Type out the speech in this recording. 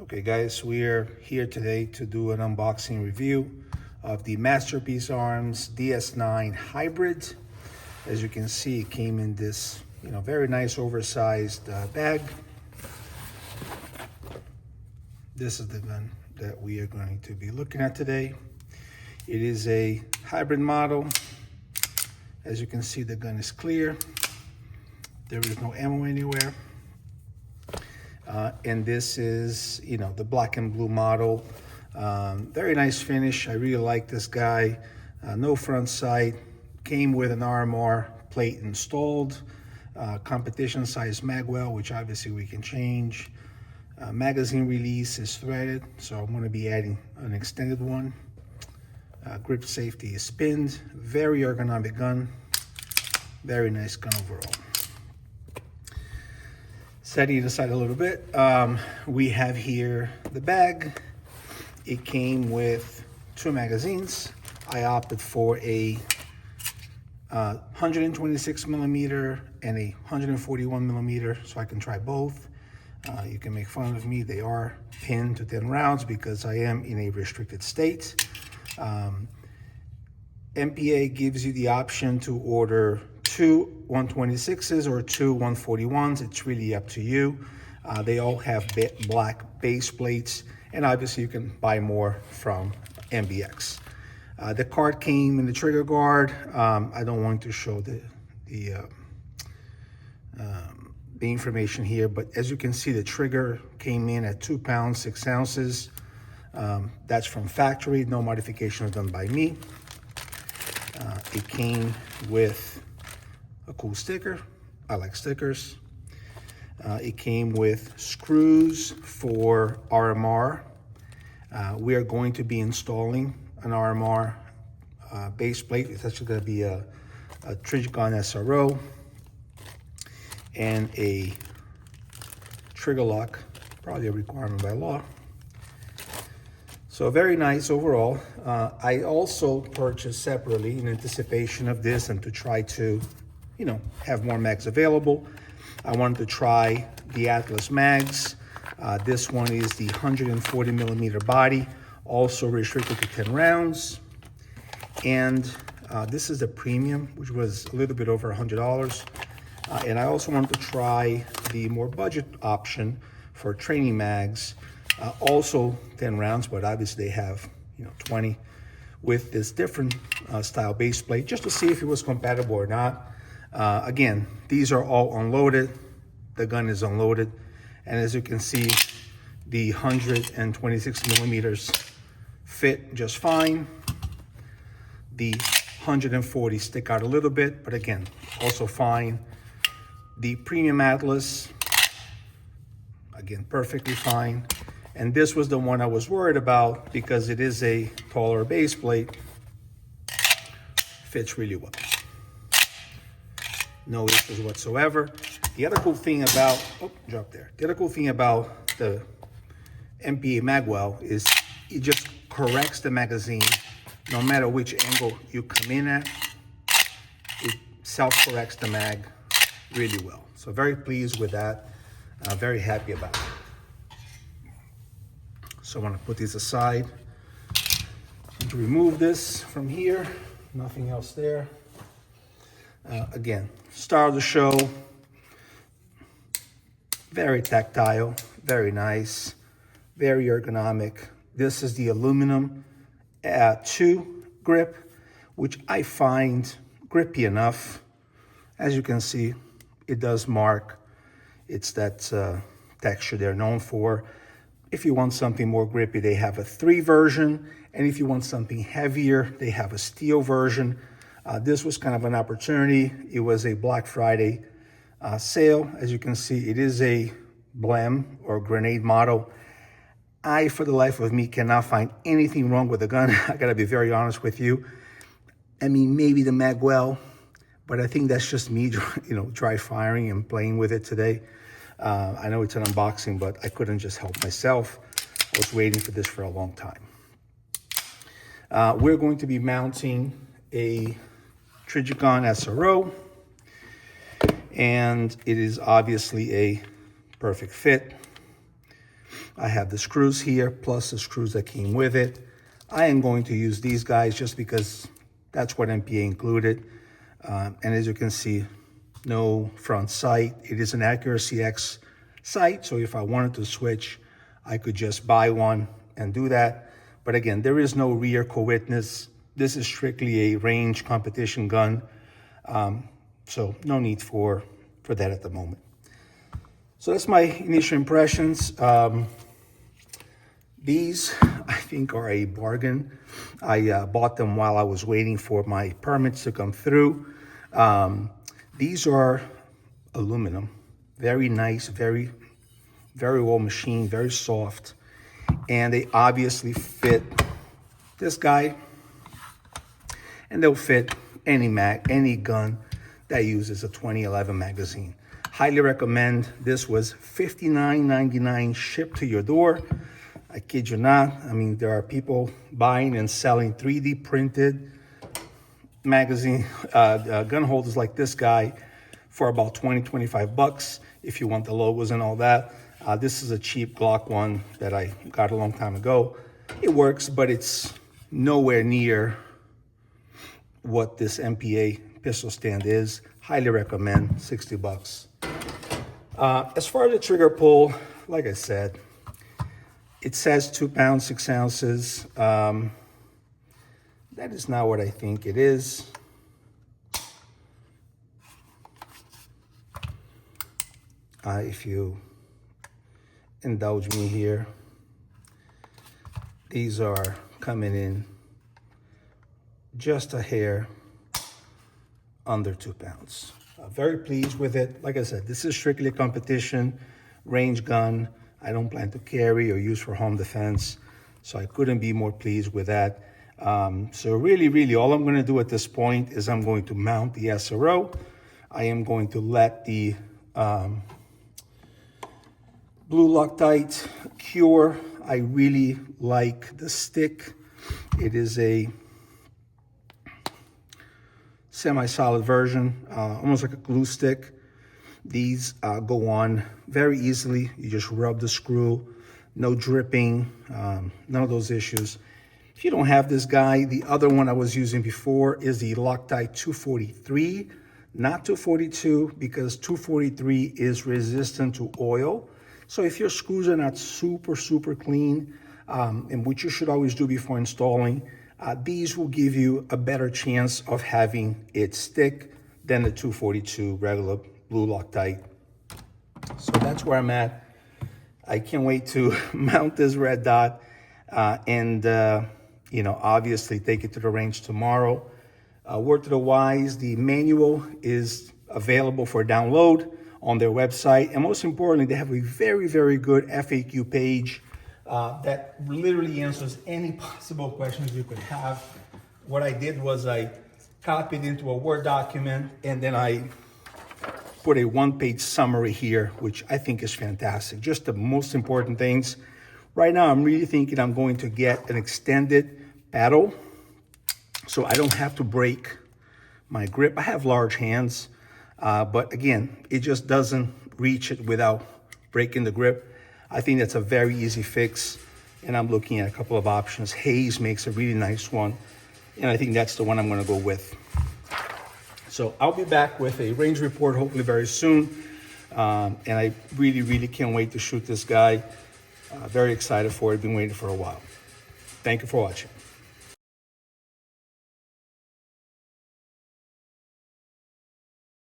Okay guys, we're here today to do an unboxing review of the Masterpiece Arms DS9 Hybrid. As you can see, it came in this very nice oversized bag. This is the gun that we are going to be looking at today. It is a hybrid model. As you can see, the gun is clear. There is no ammo anywhere. And this is, the black and blue model. Very nice finish. I really like this guy. No front sight. Came with an RMR plate installed. Competition size magwell, which obviously we can change. Magazine release is threaded, so I'm going to be adding an extended one. Grip safety is pinned. Very ergonomic gun. Very nice gun overall. Setting it aside a little bit, we have here the bag. It came with 2 magazines. I opted for a 126 millimeter and a 141 millimeter, so I can try both. You can make fun of me. They are pinned to 10 rounds because I am in a restricted state. MPA gives you the option to order 2 126s or 2 141s. It's really up to you. They all have black base plates, and obviously you can buy more from MBX. The card came in the trigger guard. I don't want to show the information here, but as you can see, the trigger came in at 2 pounds 6 ounces. That's from factory. No modifications done by me. It came with a cool sticker. I like stickers. It came with screws for RMR. We are going to be installing an RMR base plate. It's actually going to be a Trigon SRO and a trigger lock, probably a requirement by law. So very nice overall. I also purchased separately in anticipation of this and to try to, have more mags available. I wanted to try the Atlas mags. This one is the 140 millimeter body, also restricted to 10 rounds. And this is the premium, which was a little bit over $100. And I also wanted to try the more budget option for training mags. Also 10 rounds, but obviously they have 20 with this different style base plate, just to see if it was compatible or not. Again, these are all unloaded. The gun is unloaded, and as you can see, the 126 millimeters fit just fine. The 140 stick out a little bit, but again, also fine. The premium Atlas, again, perfectly fine. And this was the one I was worried about because it is a taller base plate. Fits really well. No issues whatsoever. The other cool thing about, The other cool thing about the MPA magwell is it just corrects the magazine no matter which angle you come in at. It self-corrects the mag really well. So very pleased with that. Very happy about it. So I want to put these aside to remove this from here. Nothing else there. Again, star of the show. Very tactile, very nice, very ergonomic. This is the aluminum 2 grip, which I find grippy enough. As you can see, it does mark. It's that texture they're known for. If you want something more grippy, they have a 3 version. And if you want something heavier, they have a steel version. This was kind of an opportunity. It was a Black Friday sale. As you can see, it is a BLEM or grenade model. I, for the life of me, cannot find anything wrong with the gun. I gotta be very honest with you. I mean, maybe the magwell, but I think that's just me, dry firing and playing with it today. I know it's an unboxing, but I couldn't just help myself. I was waiting for this for a long time. We're going to be mounting a Trigon SRO, and it is obviously a perfect fit. I have the screws here, plus the screws that came with it. I am going to use these guys just because that's what MPA included. And as you can see, no front sight. It is an Accuracy X sight, so if I wanted to switch, I could just buy one and do that. But again, there is no rear co-witness. This is strictly a range competition gun, so no need for that at the moment. So that's my initial impressions. These, I think, are a bargain. I bought them while I was waiting for my permits to come through. These are aluminum, very nice, very well machined, very soft. And they obviously fit this guy, and they'll fit any gun that uses a 2011 magazine. Highly recommend. This was $59.99 shipped to your door. I kid you not. I mean, there are people buying and selling 3D printed magazine gun holders like this guy for about 20-25 bucks if you want the logos and all that. This is a cheap Glock one that I got a long time ago. It works, but it's nowhere near what this MPA pistol stand is. Highly recommend, 60 bucks. As far as the trigger pull, like I said, it says 2 pounds, 6 ounces. That is not what I think it is. If you indulge me here, these are coming in just a hair under 2 pounds. Very pleased with it. Like I said, this is strictly a competition range gun. I don't plan to carry or use for home defense, so I couldn't be more pleased with that. So really, all I'm going to do at this point is I'm going to mount the SRO. I am going to let the blue Loctite cure. I really like the stick. It is a semi-solid version, almost like a glue stick. These go on very easily. You just rub the screw, no dripping, none of those issues. If you don't have this guy, the other one I was using before is the Loctite 243, not 242, because 243 is resistant to oil. So if your screws are not super clean, and which you should always do before installing, these will give you a better chance of having it stick than the 242 regular blue Loctite. So that's where I'm at. I can't wait to mount this red dot and obviously take it to the range tomorrow. Word to the wise, the manual is available for download on their website. And most importantly, they have a very good FAQ page that literally answers any possible questions you could have. What I did was I copied into a Word document, and then I put a one-page summary here, which I think is fantastic. Just the most important things. Right now, I'm really thinking I'm going to get an extended paddle so I don't have to break my grip. I have large hands, but again, it just doesn't reach it without breaking the grip. I think that's a very easy fix, and I'm looking at a couple of options. Hayes makes a really nice one, and I think that's the one I'm going to go with. So I'll be back with a range report hopefully very soon, and I really can't wait to shoot this guy. Very excited for it. Been waiting for a while. Thank you for watching.